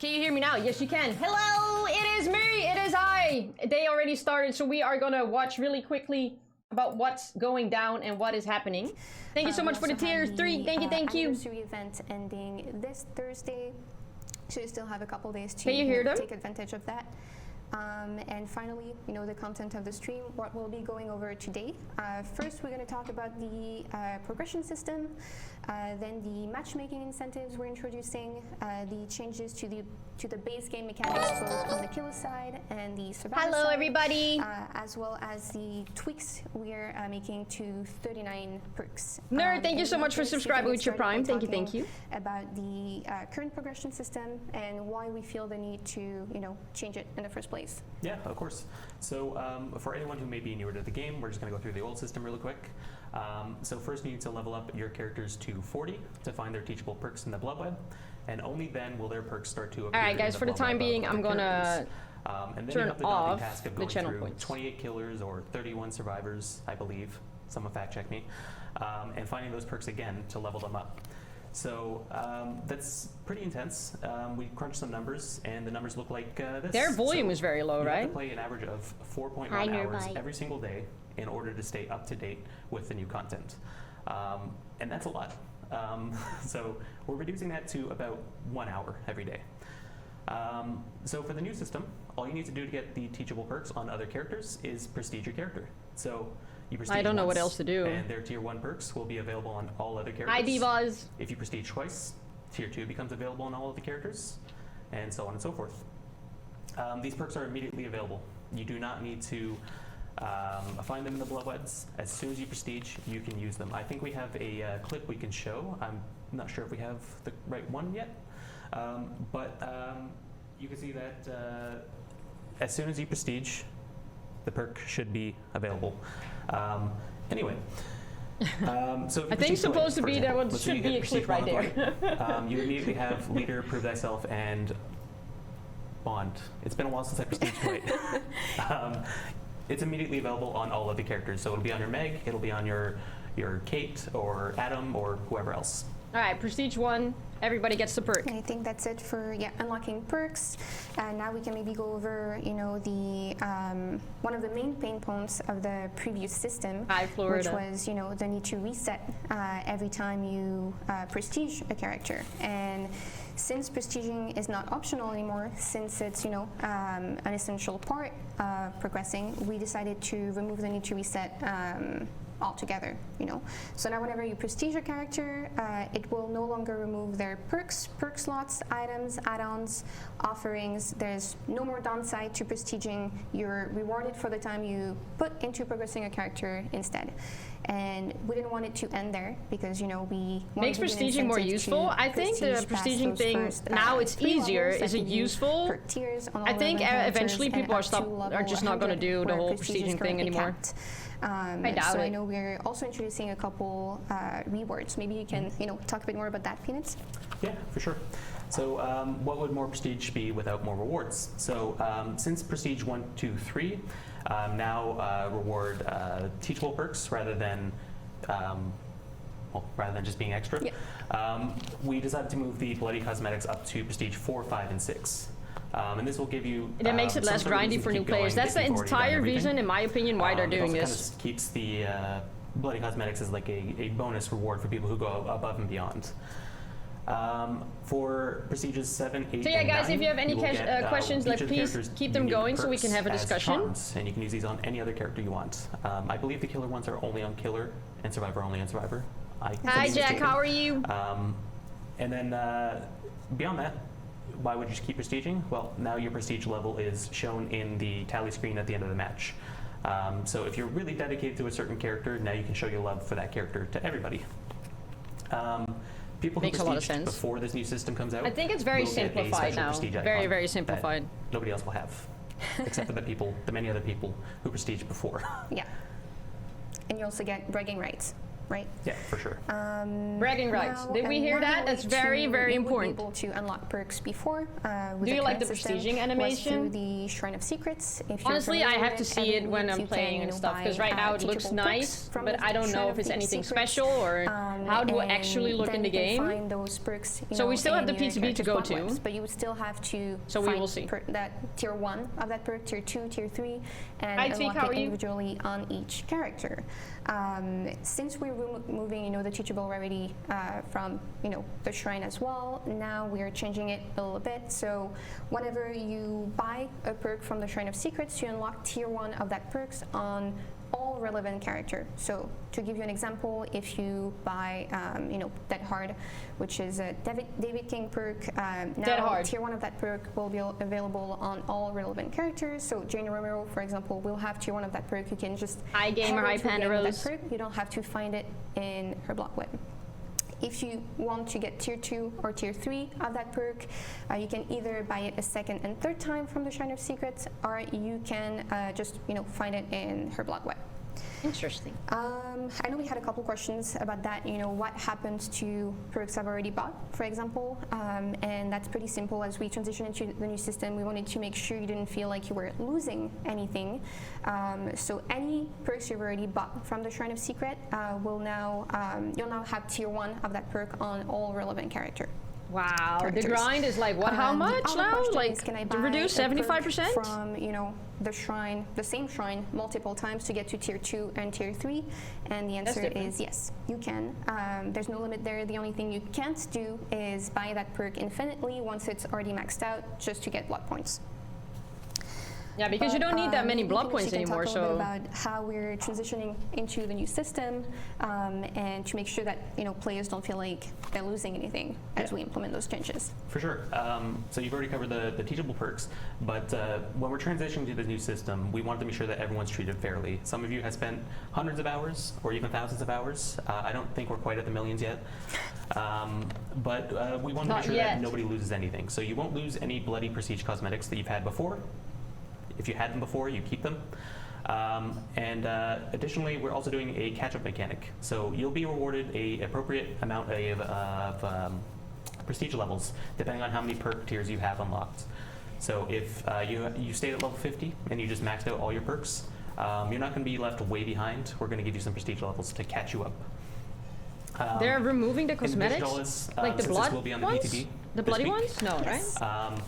Can you hear me now? Yes, you can. Hello, it is me. It is I. They already started, so we are gonna watch really quickly about what's going down and what is happening. Thank you so much for the tier 3. Thank you, thank you. Anniversary event ending this Thursday, so you still have a couple days to Can you hear them? take advantage of that. And finally, the content of the stream, what we'll be going over today. First, we're going to talk about the progression system, then the matchmaking incentives we're introducing, the changes to the base game mechanics both on the killer side and the survivor Hello, side, everybody. as well as the tweaks we're making to 39 perks. Nerd, thank you And so much for first, we can subscribing get with your started Prime. by Thank you, talking thank you. about the current progression system and why we feel the need to, change it in the first place. Yeah, of course. So for anyone who may be newer to the game, we're just going to go through the old system really quick. So first you need to level up your characters to 40 to find their teachable perks in the Blood Web, and only then will their perks start to appear. All right, guys, for the time being, I'm gonna and then turn you have the off daunting task of the going channel through points. 28 killers or 31 survivors, I believe. Someone fact check me. And finding those perks again to level them up. So that's pretty intense. We crunched some numbers, and the numbers look like this. Their volume So is very low, you have right? to play an average of 4.1 Hi, hours Nerdbite. every single day in order to stay up to date with the new content. And that's a lot. So we're reducing that to about 1 hour every day. So for the new system, all you need to do to get the teachable perks on other characters is prestige your character. So you prestige I don't know what once, else to do. And their tier 1 perks will be available on all other characters. Hi, Divas. If you prestige twice, tier 2 becomes available on all of the characters, and so on and so forth. These perks are immediately available. You do not need to find them in the Blood Webs. As soon as you prestige, you can use them. I think we have a clip we can show. I'm not sure if we have the right one yet, but you can see that as soon as you prestige, the perk should be available. Anyway. So I think it's supposed to be there. What let's say should you be hit a clip prestige right one there. on the way. You immediately have leader, prove thyself, and bond. It's been a while since I prestige played. It's immediately available on all of the characters. So it'll be on your Meg, it'll be on your Kate or Adam or whoever else. All right, prestige 1. Everybody gets the perk. And I think that's it for unlocking perks. And now we can maybe go over the one of the main pain points of the previous system, Hi, Florida. which was the need to reset every time you prestige a character. And since prestiging is not optional anymore, since it's an essential part of progressing, we decided to remove the need to reset altogether. So now whenever you prestige a character, it will no longer remove their perks, perk slots, items, add-ons, offerings. There's no more downside to prestiging. You're rewarded for the time you put into progressing a character instead. And we didn't want it to end there because we wanted Makes to give an prestiging more incentive useful. to I think the prestige past prestiging those thing first, now it's 3 easier. levels Is that it give you useful? perk tiers on all I think 11 characters, eventually and people up to are level just not going to 100, do the where whole prestige is prestiging thing currently anymore. capped. I doubt so it. I know we're also introducing a couple rewards. Maybe you can talk a bit more about that, Peanuts. Yeah, for sure. So what would more prestige be without more rewards? So since prestige 1, 2, 3 now reward teachable perks rather than just being extra, we decided to move the bloody cosmetics up to prestige 4, 5, and 6. And this will give you. That makes it some less sort of reason grindy to for new keep going players. That's the if you've already done entire everything. reason, in my opinion, why they're It doing also this. kind of keeps the bloody cosmetics as like a bonus reward for people who go above and beyond. For prestiges 7, 8, So yeah, and guys, 9, if you have any will get, questions, each of the please characters' keep them unique going so we can perks have a as discussion. charms, and you can use these on any other character you want. I believe the killer ones are only on killer and survivor only on survivor. Hi, could be Jack. mistaken. How are you? And then beyond that, why would you keep prestiging? Well, now your prestige level is shown in the tally screen at the end of the match. So if you're really dedicated to a certain character, now you can show your love for that character to everybody. People Makes a who lot of prestiged sense. before this new system comes out, I think it's very will get a simplified special now. prestige Very, icon very that simplified. nobody else will have, except for the many other people who prestiged before. Yeah. And you also get bragging rights, right? Yeah, for sure. Bragging rights. Now, Did we hear that? another That's way very, very you would be important. able to unlock perks before. With Do you like current the system prestiging was animation? through the Shrine of Secrets. If you're Honestly, I familiar have with to it, see every it when week I'm you playing can, and stuff, because buy, right now it looks teachable perks nice, from but the I don't Shrine know of if it's the anything Secrets. special or how do it And actually look then in the you can game. find those perks, So we still have the in your PTB to character's go block to. webs, but you would still have to So we find will see. that tier 1 of that perk, tier 2, tier 3, and Hi, Tweak, unlock how it are you? individually on each character. Since we're removing, the teachable rarity from, the shrine as well, now we're changing it a little bit. So whenever you buy a perk from the Shrine of Secrets, you unlock tier 1 of that perks on all relevant character. So to give you an example, if you buy, Dead Hard, which is a David King perk, Dead now Hard. tier 1 of that perk will be available on all relevant characters. So Jane Romero, for example, will have tier 1 of that perk. You can just Hi, gamer. head Hi, into the Panda game with Rose. that perk. You don't have to find it in her block web. If you want to get tier 2 or tier 3 of that perk, you can either buy it a second and third time from the Shrine of Secrets, or you can just find it in her blog web. Interesting. I know we had a couple questions about that. What happens to perks I've already bought, for example, and that's pretty simple. As we transition into the new system, we wanted to make sure you didn't feel like you were losing anything. So any perks you've already bought from the Shrine of Secret will now you'll now have tier 1 of that perk on all relevant character. Wow. Characters. The grind is like what? How The much other now? question Like is, can I to buy reduce a perk 75%? from the shrine, the same shrine, multiple times to get to tier 2 and tier 3? And the answer different. is yes, you can. There's no limit there. The only thing you can't do is buy that perk infinitely once it's already maxed out, just to get blood points. Yeah, because you don't need that many blood points we can anymore. talk a little bit So about how we're transitioning into the new system, and to make sure that players don't feel like they're losing anything as we implement those changes. For sure. So you've already covered the teachable perks, but when we're transitioning to the new system, we want to make sure that everyone's treated fairly. Some of you have spent hundreds of hours or even thousands of hours. I don't think we're quite at the millions yet. But we want to Not make sure yet. that nobody loses anything. So you won't lose any bloody prestige cosmetics that you've had before. If you had them before, you keep them. And additionally, we're also doing a catch-up mechanic. So you'll be rewarded a appropriate amount of prestige levels, depending on how many perk tiers you have unlocked. So if you stayed at level 50 and you just maxed out all your perks, you're not going to be left way behind. We're going to give you some prestige levels to catch you up. they're removing the in addition cosmetics, to all this, like the since blood this will be on the ones, PTB the this bloody week, ones. No, Yes. right?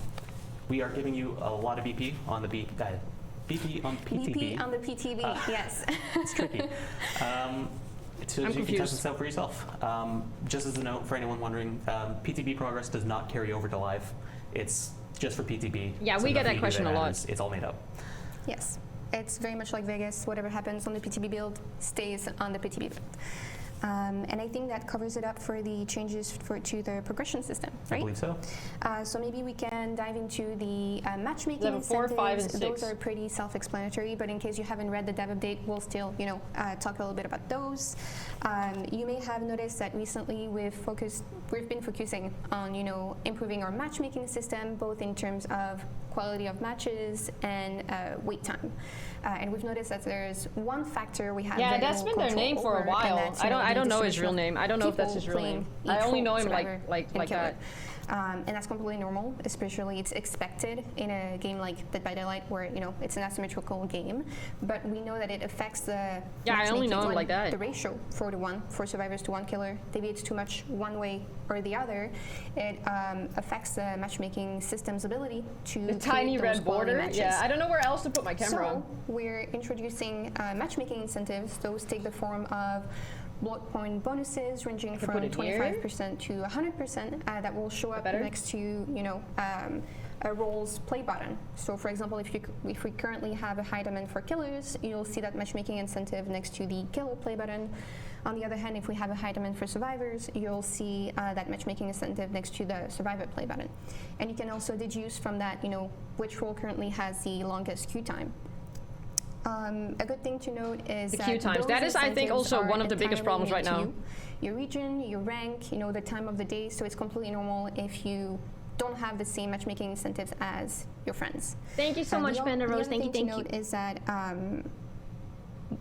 we are giving you a lot of BP on the BP on PTB. BP on the PTB, yes. It's tricky. So I'm you can test confused. this out for yourself. Just as a note for anyone wondering, PTB progress does not carry over to live. It's just for PTB. Yeah, so we get nothing that you do question a lot. matters. It's all made up. Yes, it's very much like Vegas. Whatever happens on the PTB build stays on the PTB build. And I think that covers it up for the changes to the progression system, I right? believe so. So maybe we can dive into the matchmaking Level 4, 5, and incentives. 6. Those are pretty self-explanatory, but in case you haven't read the dev update, we'll still, talk a little bit about those. You may have noticed that recently we've been focusing on, improving our matchmaking system, both in terms of quality of matches and wait time. And we've noticed that there's one factor we have. Yeah, very that's little been their control name for a over, while. and that's, I don't know his distribution real of name. I don't know if that's his people real name. playing I only each know him survivor like and killer. that. And that's completely normal, especially it's expected in a game like Dead by Daylight where, it's an asymmetrical game. But we know that it affects the Yeah, I only know him matchmaking, like that. The ratio 4-to-1 for survivors to one killer deviates too much one way or the other. It affects the matchmaking system's ability to The create tiny those red quality border. matches. Yeah, I don't know where else to put my camera So on. we're introducing matchmaking incentives. Those take the form of blood point bonuses ranging could from put it here. 25% to 100% that will show up Better? next to a role's play button. So for example, if we currently have a high demand for killers, you'll see that matchmaking incentive next to the killer play button. On the other hand, if we have a high demand for survivors, you'll see that matchmaking incentive next to the survivor play button. And you can also deduce from that, which role currently has the longest queue time. A good thing to note is The that queue times. those That is, I think, incentives also are one of the biggest entirely problems right linked now. to your region, your rank, the time of the day. So it's completely normal if you don't have the same matchmaking incentives as your friends. Thank you so much, The Panda other Rose. Thank you, thing thank to you. note is that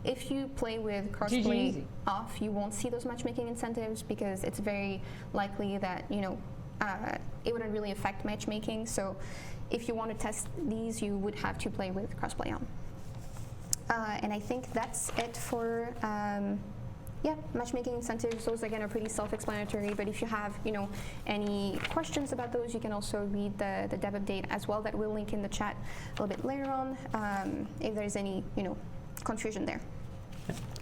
if you play with GG. crossplay off, you won't see those matchmaking incentives because it's very likely that it wouldn't really affect matchmaking. So if you want to test these, you would have to play with crossplay on. And I think that's it for matchmaking incentives. Those again are pretty self-explanatory, but if you have any questions about those, you can also read the dev update as well that we'll link in the chat a little bit later on if there's any confusion there.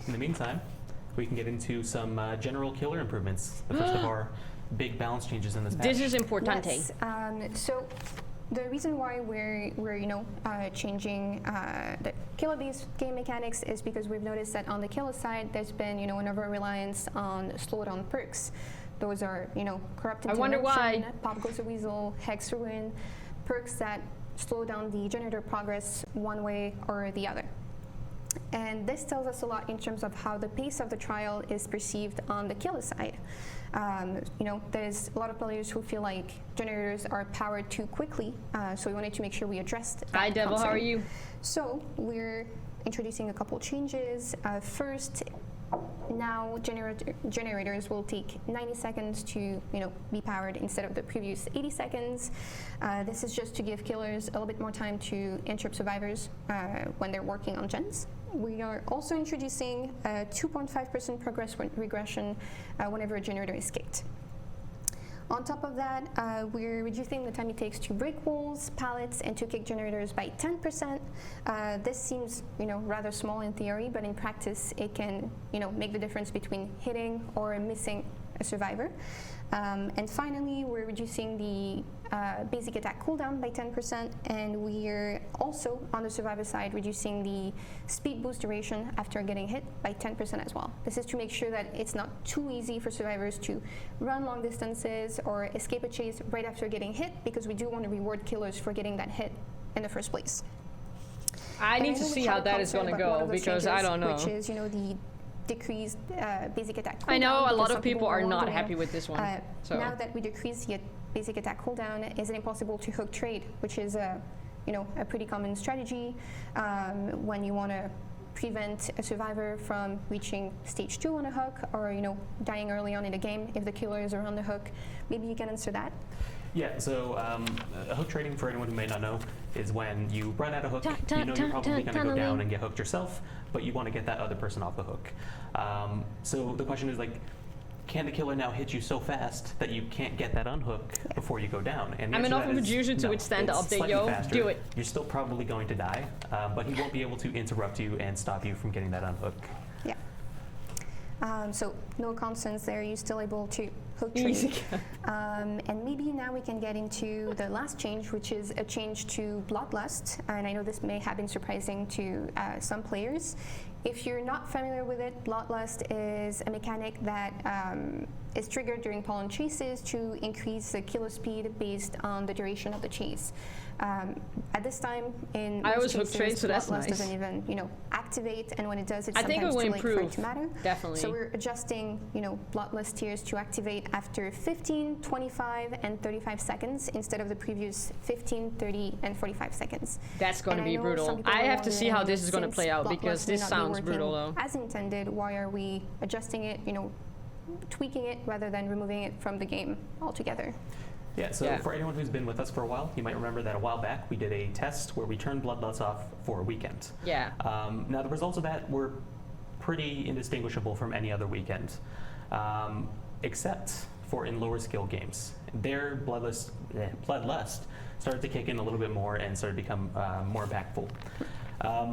In the meantime, we can get into some general killer improvements. The first of our big balance changes in this patch. This is importante. Yes, so the reason why we're changing the killer-based game mechanics is because we've noticed that on the killer side, there's been an over-reliance on slowdown perks. Those are corrupt I wonder interruption, why. Pop Goes the Weasel, Hex Ruin, perks that slow down the generator progress one way or the other. And this tells us a lot in terms of how the pace of the trial is perceived on the killer side. There's a lot of players who feel like generators are powered too quickly, so we wanted to make sure we addressed that. Hi, Devil. How are concern. you? So we're introducing a couple changes. First, now generators will take 90 seconds to be powered instead of the previous 80 seconds. This is just to give killers a little bit more time to interrupt survivors when they're working on gens. We are also introducing a 2.5% progress regression whenever a generator is kicked. On top of that, we're reducing the time it takes to break walls, pallets, and to kick generators by 10%. This seems, rather small in theory, but in practice, it can, make the difference between hitting or missing a survivor. And finally, we're reducing the basic attack cooldown by 10%, and we're also, on the survivor side, reducing the speed boost duration after getting hit by 10% as well. This is to make sure that it's not too easy for survivors to run long distances or escape a chase right after getting hit, because we do want to reward killers for getting that hit in the first place. I need to see how that is going to go because I don't know. Which is, the decreased basic attack cooldown. I know a lot because of people are not wondering, happy with this one. So now that we decrease the basic attack cooldown, is it impossible to hook trade, which is a pretty common strategy when you want to prevent a survivor from reaching stage 2 on a hook or dying early on in the game if the killer is around the hook. Maybe you can answer that. Yeah, so hook trading, for anyone who may not know, is when you run out of hook, you're probably going to go down and get hooked yourself, but you want to get that other person off the hook. So the question is, can the killer now hit you so fast that you can't get that unhook before you go down? And I'm enough of a juicer to withstand the update, yo. Faster. Do it. You're still probably going to die, but he won't be able to interrupt you and stop you from getting that unhook. Yeah. So no constants there. You're still able to hook trade. And maybe now we can get into the last change, which is a change to Bloodlust. And I know this may have been surprising to some players. If you're not familiar with it, Bloodlust is a mechanic that is triggered during pollen chases to increase the killer speed based on the duration of the chase. At this time, in I most always hook cases, trade, so that's Bloodlust nice. doesn't even, activate, and when it does, it's I think it sometimes will too late for it improve. to matter. Definitely. So we're adjusting, Bloodlust tiers to activate after 15, 25, and 35 seconds instead of the previous 15, 30, and 45 seconds. That's going to And I be know brutal. some people I are have to see how wondering, this is going to since play out Bloodlust because may this not be sounds working brutal though. as intended, why are we adjusting it, tweaking it rather than removing it from the game altogether? Yeah, so for anyone who's been with us for a while, you might remember that a while back we did a test where we turned Bloodlust off for a weekend. Yeah. Now the results of that were pretty indistinguishable from any other weekend, except for in lower skill games. Their Bloodlust started to kick in a little bit more and started to become more impactful.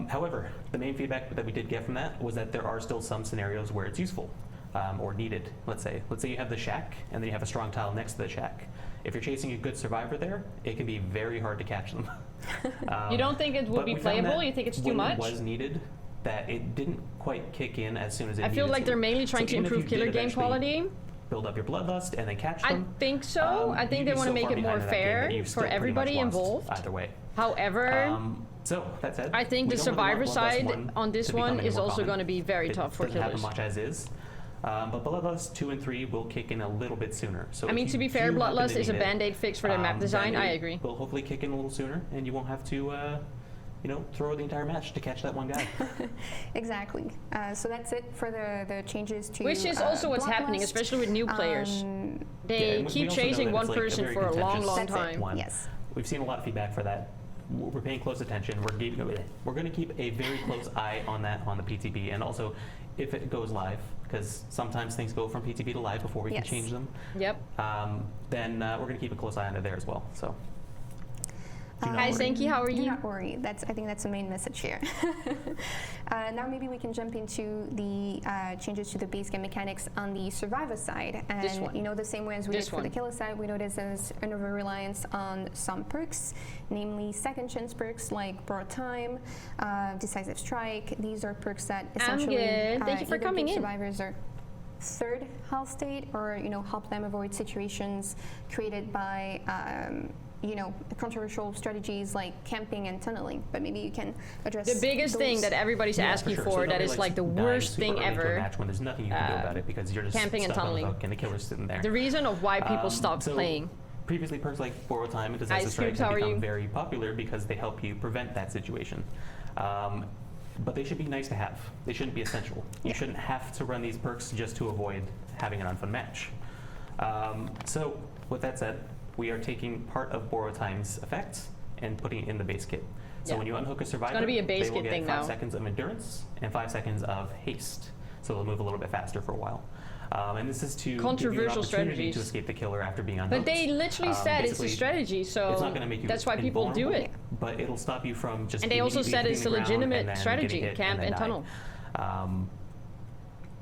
However, the main feedback that we did get from that was that there are still some scenarios where it's useful or needed. Let's say you have the shack and then you have a strong tile next to the shack. If you're chasing a good survivor there, it can be very hard to catch them. You don't think it would be playable? You think it's too much? When it was needed, that it didn't quite kick in as soon as it needed to. I feel like they're mainly trying to even if improve you killer did game eventually quality. build up your Bloodlust and then catch I them. think so. I think you'd they be want to so make far it more behind in that game that fair you've for still pretty much everybody lost involved. Either way. However, So that said, I think we the don't really survivor want Bloodlust side 1 on this to become one any is more also common. going to be very It tough for doesn't happen killers. much as is. But Bloodlust 2 and 3 will kick in a little bit sooner. So I mean, if to be you fair, do happen to Bloodlust is a need it, band-aid fix for their map design. then I it agree. will hopefully kick in a little sooner, and you won't have to throw the entire match to catch that one guy. Exactly. So that's it for the changes to Which is also what's happening, Bloodlust. especially with new players. They and we keep also know chasing that one it's, like, a person very for a long, contentious long That's it. time. one. Yes. We've seen a lot of feedback for that. We're paying close attention. We're going to keep a very close eye on that on the PTB, and also if it goes live, because sometimes things go from PTB to live before we can Yes. change them. Yep. Then we're going to keep a close eye on it there as well. So. do not Hi, worry. Senki, how are Do you? not worry. I think that's the main message here. Now maybe we can jump into the changes to the base game mechanics on the survivor side. And This one. the same way as we This did for one. the killer side, we notice there's an over-reliance on some perks, namely second chance perks like Borrowed Time, Decisive Strike. These are perks that essentially good. Thank you for either coming give in. survivors or third health state, or help them avoid situations created by controversial strategies like camping and tunneling. But maybe you can address The biggest thing those. that everybody's Yeah, asking sure. for, So that nobody is likes like the dying worst super thing early into a ever. match when there's nothing you can do about it because you're just camping and stuck on the tunneling. hook and the killer's sitting there. The reason of why people stopped so playing. Previously, perks like Borrow Time and Decisive Ice Strike Cubes, have how are become you? very popular because they help you prevent that situation. But they should be nice to have. They shouldn't be essential. You shouldn't have to run these perks just to avoid having an unfun match. So, with that said, we are taking part of Borrow Time's effect and putting it in the base kit. So Yeah. when you unhook a survivor, gonna be a base they will kit get thing 5 now. seconds of endurance and 5 seconds of haste. So they'll move a little bit faster for a while. And this is to give you an Controversial opportunity strategies. to escape the killer after being unhooked. But they literally said it's a basically, strategy, so it's not going to make you that's why people do invulnerable, it. But it'll stop you from just. And they also immediately said hitting it's the a ground legitimate and then strategy, getting hit camp and and then tunnel.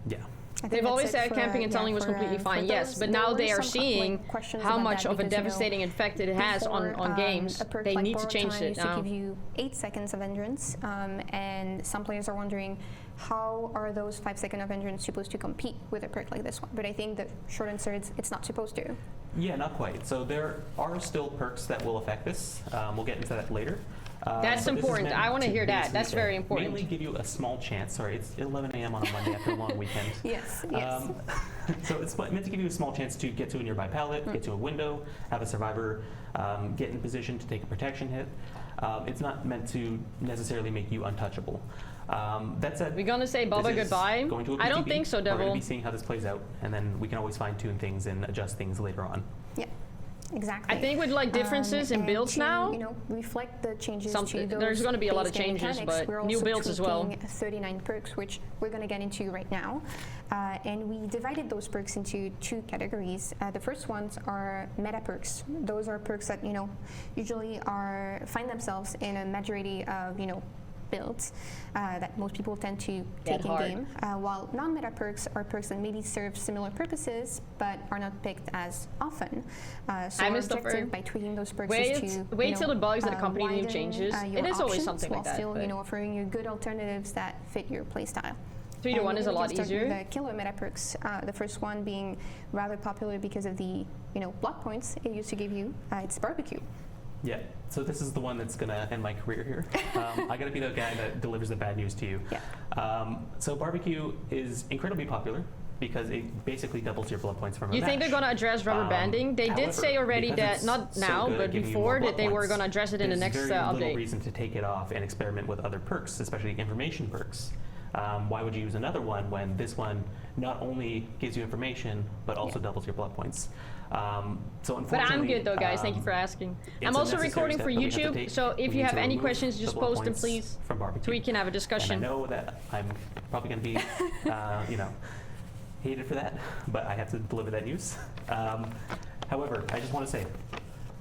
Yeah. I think They've that's always it said for, camping and tunneling was for, completely for fine, yes, those. but There now were they are some seeing questions how about much that of a because, devastating effect it has on before, games. a perk They like need to Borrowed change Time it used now. to give you 8 seconds of endurance, and some players are wondering how are those 5 seconds of endurance supposed to compete with a perk like this one? But I think the short answer is it's not supposed to. Yeah, not quite. So there are still perks that will affect this. We'll get into that later. That's but this is important. meant I wanna to hear that. basically That's very important. Mainly give you a small chance. Sorry, it's 11 a.m. on a Monday after a long weekend. Yes. So it's meant to give you a small chance to get to a nearby pallet, get to a window, have a survivor get in position to take a protection hit. It's not meant to necessarily make you untouchable. That said, We're gonna say Bubba this is goodbye. going to a I don't PTB. think so, We're going Devil. to be seeing how this plays out, and then we can always fine-tune things and adjust things later on. Yeah. Exactly. I think with like differences in and builds to, now, reflect the changes Something- to those there's gonna be a lot of base game changes, mechanics, but we're new also builds as well. tweaking 39 perks, which we're going to get into right now. And we divided those perks into 2 categories. The first ones are meta perks. Those are perks that, usually find themselves in a majority of, builds that most people tend to Get take in hard. game, while non-meta perks are perks that maybe serve similar purposes but are not picked as often. So I our missed the objective fur. by tweaking those perks Wait- is to wait till the bugs that accompany new widen, changes. your It is always options something while like that, still but- offering you good alternatives that fit your playstyle. 3 to 1 is a lot We can start easier. with the killer meta perks. The first one being rather popular because of the block points it used to give you. It's barbecue. Yeah, so this is the one that's going to end my career here. I got to be the guy that delivers the bad news to you. Yeah. So barbecue is incredibly popular because it basically doubles your blood points from a You think match. they're gonna address rubber banding? They did However, say already because that, it's not so now, good at but giving you before, more that blood they were points, gonna address it in the there's next very little update. reason to take it off and experiment with other perks, especially information perks. Why would you use another one when this one not only gives you information but also doubles your blood points? So But unfortunately, I'm good though, guys. Thank you for asking. it's I'm a also necessary recording step for that we have to YouTube, take. so We if need you have to any remove questions, the just blood post them, points please, from barbecue. so we can have a And discussion. I know that I'm probably going to be, hated for that, but I have to deliver that news. However, I just want to say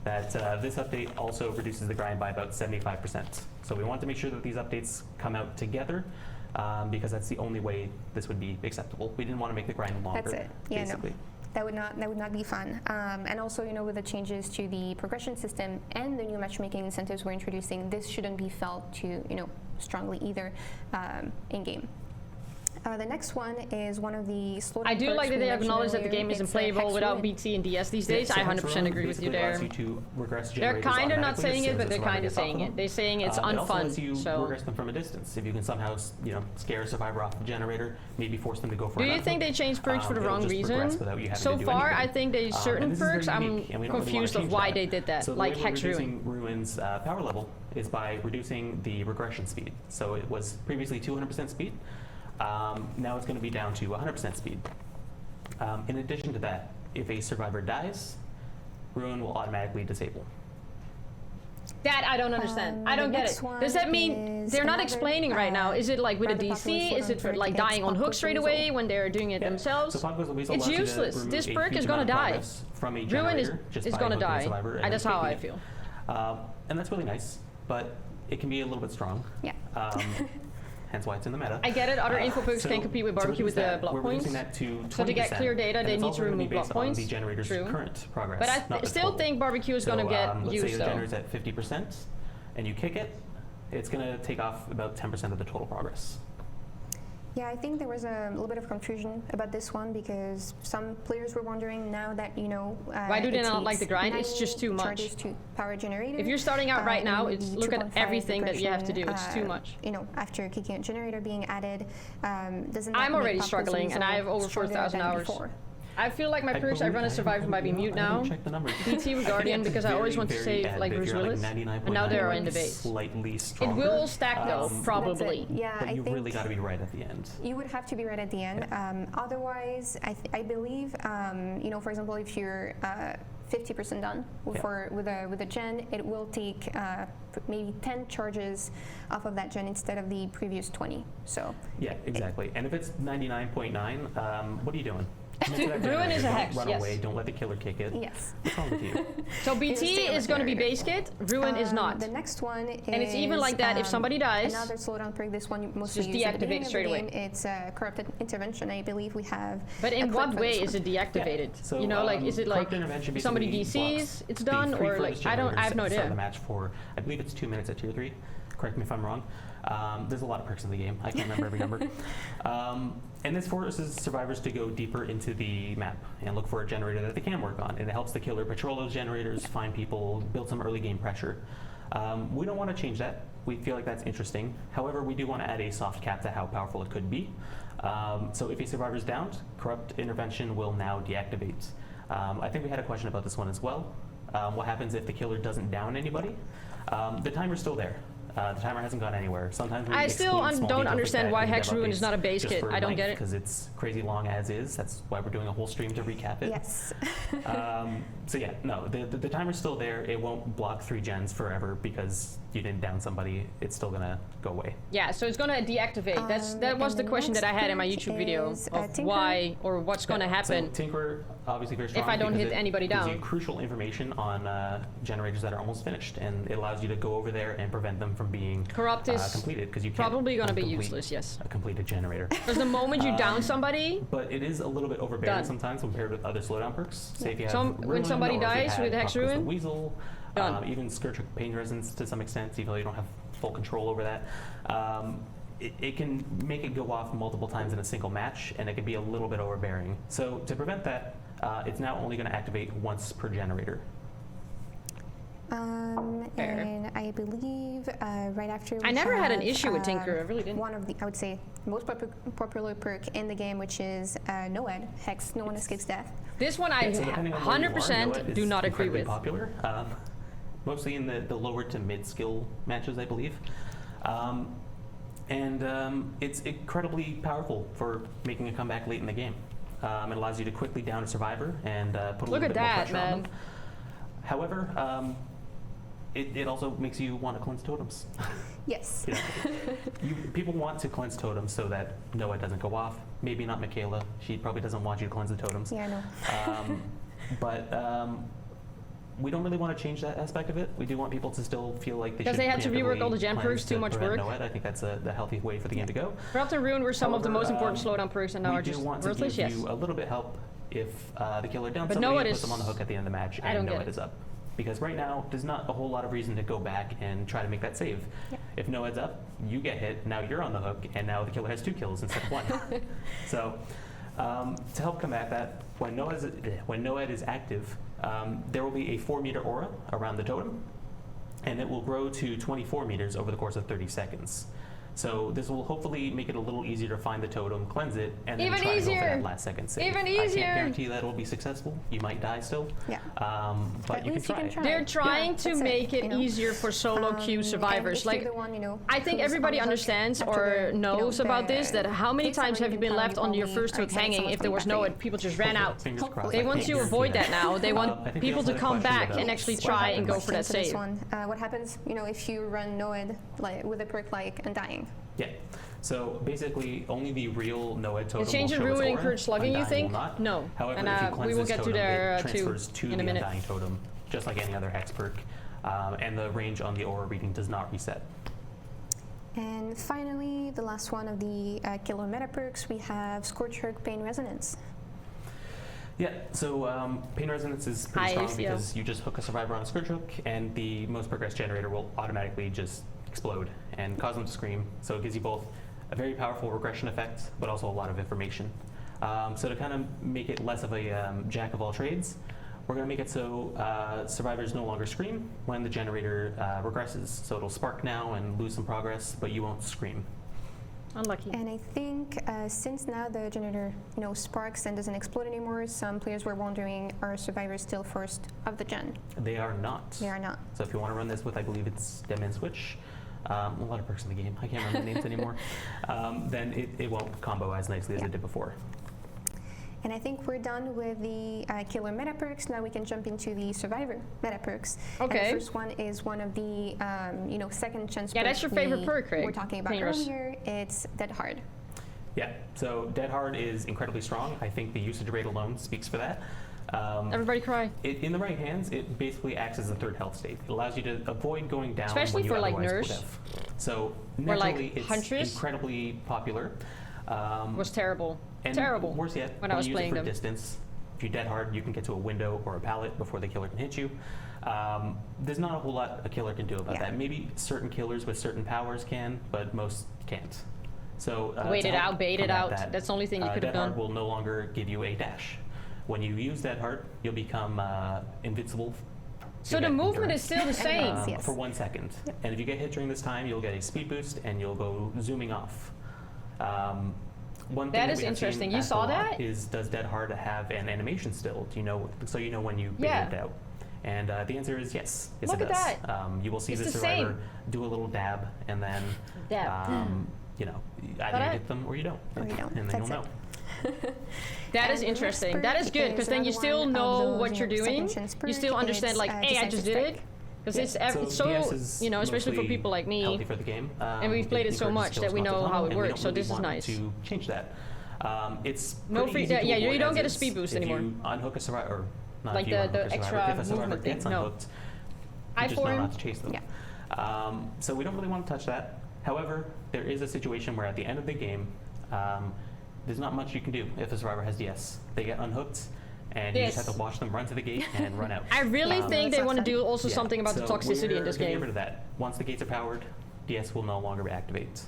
that this update also reduces the grind by about 75%. So we want to make sure that these updates come out together because that's the only way this would be acceptable. We didn't want to make the grind longer. That's it. Yeah, basically. no. That would not be fun. And also, with the changes to the progression system and the new matchmaking incentives we're introducing, this shouldn't be felt too, strongly either in game. The next one is one of the slowdown I do perks like that we they mentioned acknowledge that the earlier. game isn't It's, playable Hex without Ruin. BT and DS these days. So I Hex 100% Ruin agree with you basically there. allows you to regress They're generators kind of not automatically saying as it, soon but as they're the survivor kind of gets off saying them. it. They're saying it's It also unfun. lets you So, regress them from a distance. If you can somehow, scare a survivor off the generator, maybe force them to go for do an you think they unhook, changed perks for the it'll wrong just reason? progress without you having So to do far, anything. I think they certain And this is very perks. I'm unique, and we don't really wanna confused of change why that. they did that, So the like way we're Hex Ruin. reducing Ruin's power level is by reducing the regression speed. So it was previously 200% speed. Now it's going to be down to 100% speed. In addition to that, if a survivor dies, Ruin will automatically disable. That I don't understand. I The don't get next it. one Does that mean is they're not another, explaining right now? Is it like with a rather popular DC? Is slowdown it for perk like against dying on hook Pop straight Weasel. away when they're doing it Yeah. themselves? So Pop Goes the Weasel It's allows you to useless. remove This a perk huge is gonna amount of die. progress from a Ruin generator is just by gonna hooking the die. survivor and That's then how I taking it. feel. And that's really nice, but it can be a little bit strong. Yeah. Hence why it's in the meta. I get it. Other info perks So can compete with to barbecue reduce with the that, block we're points. reducing that to 20%. So to get clear data, and they it's need also to gonna be remove block based on points. the generator's True. current progress. But not I the still total. think barbecue is going to get let's say used the though. generator's at 50%, and you kick it, it's going to take off about 10% of the total progress. Yeah, I think there was a little bit of confusion about this one because some players were wondering now that Why do they it not like takes the grind? It's 90 just too much. charges to power a generator. If you're starting out right and now, with it's the look at 2.5 everything that you have to do. It's too regression, much. After kicking a generator being added, doesn't that I'm make already Pop Goes struggling, and Weasel I have over stronger 4,000 than hours. before? I feel like my perks I run as Survivor might be mute now. Check the numbers. BT with Guardian because I always want to save like Bruce Willis, and now they're in debate. Slightly It stronger. will stack though, probably. Yeah, But I you think really got to be right at the end. you would have to be right at the end. Otherwise, I believe, for example, if you're 50% done with a gen, it will take maybe 10 charges off of that gen instead of the previous 20. So Yeah, exactly. And if it's 99.9, what are you doing? Ruin is a hex, Run yes. away. Don't let the killer kick it. yes. What's wrong with you? So BT stay on is the going to be generator. base kit. Ruin is not. The next one is, And it's even like that, if somebody dies, another slowdown perk. This one you mostly just use at the deactivate beginning of straight the away. game. It's corrupted intervention. I believe we have. But a in clip what for way this is one. it deactivated? So, Like is it like corrupt intervention if somebody basically DCs, blocks it's the done, three or like furthest I have no generators idea. start the match for, I believe it's 2 minutes at tier 3. Correct me if I'm wrong. There's a lot of perks in the game. I can't remember every number. And this forces survivors to go deeper into the map and look for a generator that they can work on. And it helps the killer patrol those generators, find people, build some early game pressure. We don't want to change that. We feel like that's interesting. However, we do want to add a soft cap to how powerful it could be. So if a survivor is downed, corrupt intervention will now deactivate. I think we had a question about this one as well. What happens if the killer doesn't down anybody? The timer's still there. The timer hasn't gone anywhere. Sometimes we I still exclude small don't details like understand that why in Hex dev Ruin is updates not a base just kit. for I don't length, get it. because it's crazy long as is. That's why we're doing a whole stream to recap it. Yes. So yeah, no, the timer's still there. It won't block 3 gens forever because you didn't down somebody. It's still gonna go away. Yeah, so it's gonna deactivate. That was and the the question that I next had in my perk YouTube video is, of Tinker. why or what's gonna happen. So Tinkerer, obviously very strong. I don't because hit it anybody gives down. you crucial information on generators that are almost finished, and it allows you to go over there and prevent them from being Corrupt is completed because you can't probably gonna be complete useless, yes. a completed generator. Because the moment you down somebody, But it is a little bit overbearing Done. sometimes compared with other slowdown perks. Say if you have When Ruin, somebody or if you dies had with Hex Pop Goes the Ruin, Weasel, done. even Scourge of Pain Resonance to some extent, even though you don't have full control over that. It can make it go off multiple times in a single match, and it can be a little bit overbearing. So to prevent that, it's now only going to activate once per generator. Fair. And I believe right after I we never had an have, issue with Tinker. I really didn't. one of the, I would say, most popular perk in the game, which is NOED, Hex, No One Escapes Death. This one I Yeah, so depending on where you are, 100% Noah do is not agree incredibly with. Popular, mostly in the lower to mid skill matches, I believe. It's incredibly powerful for making a comeback late in the game. It allows you to quickly down a survivor and put a Look little at bit that, more pressure on man. them. However, it also makes you want to cleanse totems. Yes. You know, people want to cleanse totems so that Noah doesn't go off. Maybe not Michaela. She probably doesn't want you to cleanse the totems. Yeah, I know. But we don't really want to change that aspect of it. We do want people to still feel like they Because should they have to rework preemptively all the gem cleanse perks, to too much prevent work. Noed. I think that's the healthy way for the game to go. Corrupt and Ruin were some of the However, most important slowdown perks, and now we are do just want to worthless. give Yes. you a little bit help if the killer downs But somebody Noed and is- puts them on the hook at the end of the match, I don't and get Noed it. is up. because right now there's not a whole lot of reason to go back and try to make that save. Yep. If Noed's up, you get hit, now you're on the hook, and now the killer has 2 kills instead of 1. So to help combat that, when Noed is active, there will be a 4-meter aura around the totem, and it will grow to 24 meters over the course of 30 seconds. So this will hopefully make it a little easier to find the totem, cleanse it, and then Even try to go for easier. that last second save. Even I can't easier. guarantee that it will be successful. You might die still. Yeah. But at you can least you try. can try. They're trying to that's it, make it you know? easier for solo queue And survivors. if you're Like, the one, you know, I think who's everybody on the hook understands after or the, knows about this, that how many police times have you been already left on your probably first are hook excited hanging someone if there was coming no back one, people just ran out. Fingers crossed. They I want can't to guarantee avoid that now. They I want think we people also to had a come question back about- and actually What try and go happens for that to this save. one? What happens, you know, if you run Noed like with a perk like Undying? Yeah. So basically, only the real Noed totem The change will in show its Ruin aura. encourage slugging, you Undying think? will not. No. However, And if you cleanse we will this get to totem, there it too transfers to in the a minute. Undying totem, just like any other hex perk. And the range on the aura reading does not reset. And finally, the last one of the killer meta perks, we have Scorch Hook Pain Resonance. Yeah, so Pain Resonance is pretty Hi, strong ACL. because you just hook a survivor on a Scourge Hook, and the most progress generator will automatically just explode and cause them to scream. So it gives you both a very powerful regression effect, but also a lot of information. So to kind of make it less of a jack of all trades, we're going to make it so survivors no longer scream when the generator regresses. So it'll spark now and lose some progress, but you won't scream. Unlucky. And I think since now the generator, you know, sparks and doesn't explode anymore, some players were wondering, are survivors still first of the gen? They are not. They are not. So if you want to run this with, I believe it's Deadman Switch, a lot of perks in the game, I can't remember the names anymore, then it won't combo as nicely as it did before. And I think we're done with the killer meta perks. Now we can jump into the survivor meta perks. Okay. And the first one is one of the, you know, second chance Yeah, that's perks your favorite we perk, Craig. We're talking about Painless. earlier. It's Dead Hard. Yeah, so Dead Hard is incredibly strong. I think the usage rate alone speaks for that. Everybody cry. In the right hands, it basically acts as a third health state. It allows you to avoid going down Especially when you for, like, otherwise would Nurse. have. So Or, like, naturally, it's Huntress. incredibly popular. Was terrible. And Terrible. worse yet, when I was you use playing it for them. distance. If you Dead Hard, you can get to a window or a pallet before the killer can hit you. There's not a whole lot a killer can do about Yeah. that. Maybe certain killers with certain powers can, but most can't. So Wait to it help out, bait it combat out. that, That's the only thing you could have Dead Hard done. will no longer give you a dash. When you use Dead Hard, you'll become invincible. So You'll the get movement endurance, is still the same. Yes. for 1 second. And if you get hit during this time, you'll get a speed boost and you'll go zooming off. One thing That is we have interesting. seen You asked a saw lot that? is, does Dead Hard have an animation still? Do you know, so you know when you bait Yeah. it out? And the answer is yes. Yes, Look it at does. that. You will see It's the the survivor same. do a little dab, and then Dab. you know, either But you I- hit them or you don't, Or you don't. and then That's you'll it. know. That is And the next interesting. That is perk good because then you another still one of know those, what you you're know, doing. second chance You still perk. understand, It's, like, hey, I Decisive just did it. Strike. Because Yeah, it's DS so, is you know, especially for mostly people like me. healthy for the game, and we've played it because so your much skills that we not know to how tunnel, it and we works, don't so really this is want nice. To change that, it's No pretty free- easy to yeah, you avoid don't as get a is. speed boost If anymore. you unhook a survivor, or not Like if you the unhook a survivor, extra if a survivor movement thing, gets no. unhooked, I you just know form. not to chase them. So we don't really want to touch that. However, there is a situation where at the end of the game, there's not much you can do if the survivor has DS. They get unhooked, and you just Yes. have to watch them run to the gate and run out. I really think they that's want to awesome. do also Yeah, something about the so toxicity in we're this gonna game. Get rid of that. Once the gates are powered, DS will no longer activate.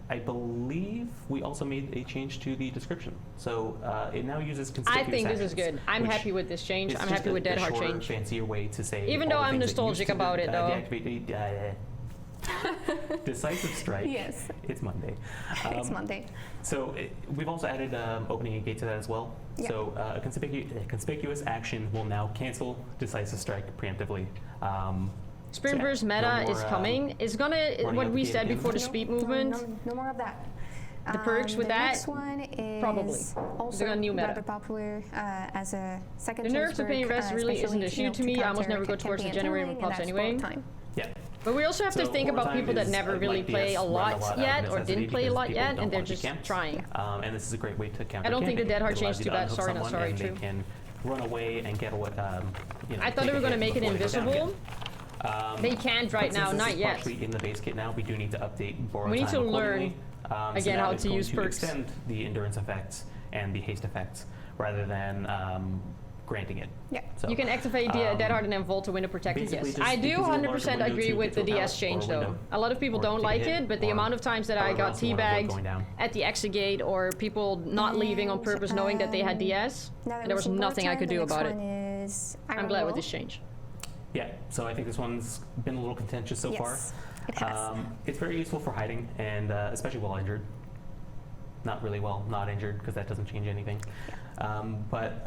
I believe we also made a change to the description. So it now uses I conspicuous think this is actions, good. I'm which happy with this change. is I'm just happy a- with Dead a Hard shorter, change. fancier way to say Even all though the I'm things that nostalgic used to about it, though. deactivate Decisive Strike. Yes. It's Monday. It's Monday. So we've also added opening a gate to that as well. Yeah. So a conspicuous action will now cancel Decisive Strike preemptively. Spirit yeah, Burst no meta more, is coming. It's gonna, running what out we the said gate before the again. speed movement. No more of that. The perks with the that, next one is probably. also They're gonna new meta. rather popular as a second The chance nerfs of perk, Pain Rest really isn't especially, issue you know, to me. I almost counter never go towards the campaign generator tunneling, pops and that's anyway. bullet time. Yeah. But we also have to So think about overtime people that is, never really like play DS, a run lot out of yet or necessity didn't play a because lot people yet, don't and they're want to just camp. trying. And this is a great way to counter. I don't think the camping. Dead Hard It allows changed you too bad. unhook Sorry, not someone sorry, and true. They can run away and get what you know. I thought take they were a gonna hit make it before they go down invisible. again. They can't right But now, since this not is yet. partially in the base kit now, we do need to update borrow We need time to learn, accordingly. So again, now how it's to going use perks. extend the endurance effect and the haste effect rather than granting it. Yeah. So, You can activate the Dead Hardened and Vault to window protected, basically yes. just I do because of a 100% larger agree window with the to get DS out change or though. window A lot of people or don't take a like hit it, but the or amount of times that I however got else you wanna avoid going teabagged down. at the exit gate or people not leaving on And, purpose knowing that they had DS, Now that there we've was seen nothing I Bullet could Time, do the about next it. one is I'm Iron glad with Will. this change. Yeah, so I think this one's been a little contentious so far. Yes, it has. It's very useful for hiding, and especially while injured. Not really well not injured, because that doesn't change anything. But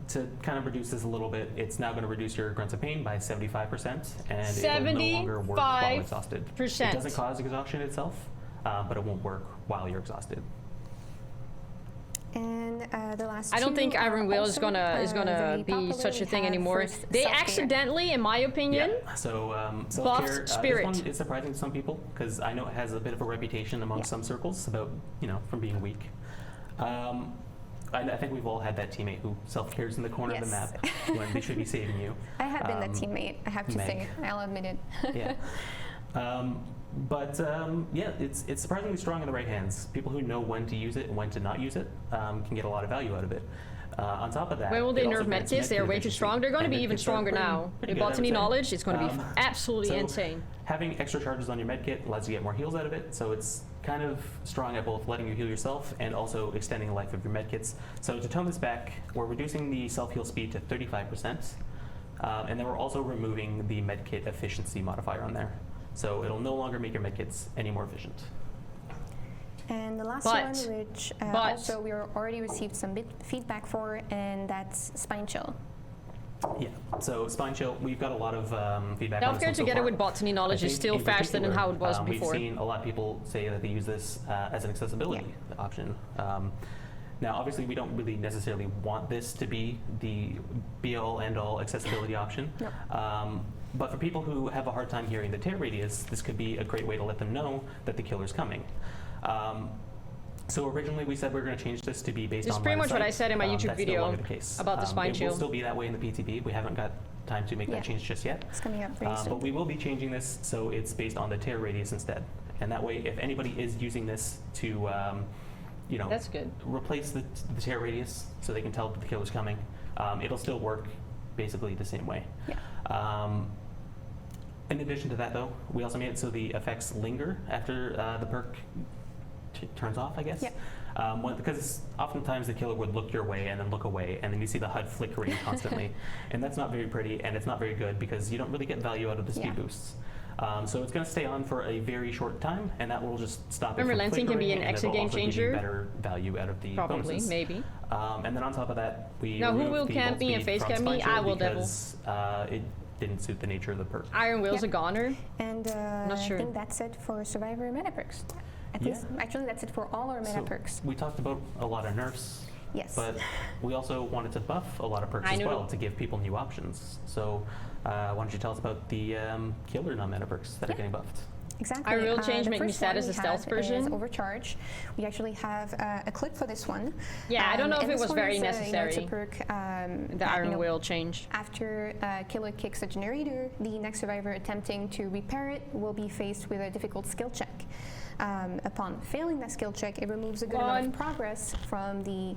to kind of reduce this a little bit, it's now going to reduce your grunts of pain by 75%, and it will no longer work while exhausted. It 75%. doesn't cause exhaustion itself, but it won't work while you're exhausted. And the last I don't two think are Iron Will is also, gonna very be popular. such a We thing have anymore. first They self-care. accidentally, in my opinion, Yeah. So self-care, Spirit. this one is surprising to some people because I know it has a bit of a reputation among Yeah. some circles about from being weak. I think we've all had that teammate who self-cares in the corner of the Yes. map when they should be saving you. I have been that teammate, I have to Meg. say. I'll admit it. Yeah. Yeah, it's surprisingly strong in the right hands. People who know when to use it and when to not use it can get a lot of value out of it. On top of that, when will they it also nerf grants medkits? They are way too efficiency, strong. They're going to and be it even can start stronger pretty- now. pretty With good, I would Botany say. knowledge, it's going to be Um, absolutely so insane. Having extra charges on your medkit allows you to get more heals out of it, so it's kind of strong at both letting you heal yourself and also extending the life of your medkits. So to tone this back, we're reducing the self-heal speed to 35%, and then we're also removing the medkit efficiency modifier on there. So it'll no longer make your medkits any more efficient. And the last But- one, which but- also we already received some feedback for, and that's Spine Chill. Yeah, so Spine Chill, we've got a lot of feedback on this Self-care one so together far. with Botany knowledge I is think still in faster than particular, how it was we've before. seen a lot of people say that they use this as an accessibility option. Now, obviously, we don't really necessarily want this to be the be-all, end-all accessibility option. Nope. But for people who have a hard time hearing the tear radius, this could be a great way to let them know that the killer's coming. So originally we said we were going to change this to be based This is on pretty line of much what I sight. said in my YouTube That's no video longer the case. about the Spine It Chill. will still be that way in the PTB. We haven't got time to make Yeah. that change just yet. It's coming up very soon. But we will be changing this so it's based on the tear radius instead. And that way, if anybody is using this to, That's good. replace the tear radius so they can tell that the killer's coming, it'll still work basically the same way. Yeah. In addition to that, though, we also made it so the effects linger after the perk turns off, I guess. Yeah. Because oftentimes the killer would look your way and then look away, and then you see the HUD flickering constantly. And that's not very pretty, and it's not very good because you don't really get value out of the speed Yeah. boosts. So it's going to stay on for a very short time, and that will just stop Remember, it from Lancing can be flickering, an and extra it'll game also give you changer. better value out of the Probably, bonuses. maybe. And then on top of that, we Now, who removed will the camp vault me and speed face from camp me? Spine I Chill will devil. because it didn't suit the nature of the perk. Iron Will's Yeah. a goner. And Not sure. I think that's it for Survivor meta perks. At Yeah. least, actually, that's it for all our meta So perks. we talked about a lot of nerfs, Yes. but we also wanted to buff a lot of perks I as know. well to give people new options. So why don't you tell us about the killer non-meta perks that are Yeah. getting buffed? Exactly. I will change the make me first sad one as a we stealth have version. is Overcharge. We actually have a clip for this one. Yeah, I don't know if and it this was one very is, necessary. it's a perk, The that, Iron Will change. After killer kicks a generator, the next survivor attempting to repair it will be faced with a difficult skill check. Upon failing that skill check, it removes a good amount One. of progress from the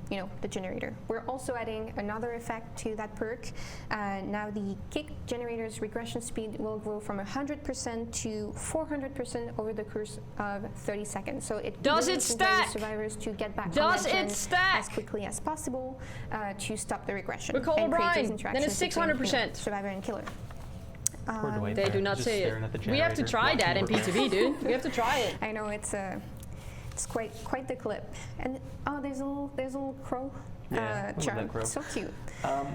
generator. We're also adding another effect to that perk. Now the kick generator's regression speed will grow from 100% to 400% over the course of 30 seconds. So it Does really it encourages stack? survivors to get back Does on that it gen stack? as quickly as possible to stop the regression. But Cole and create those O'Brien, then interactions it's between, 600%. survivor and killer. Poor Dwight They there, do not just say staring at the it. We have to generator, try that in watching PTV, dude. We have to try it. I know it's quite the clip. And there's a little crow Yeah, I love charm. that crow. So cute.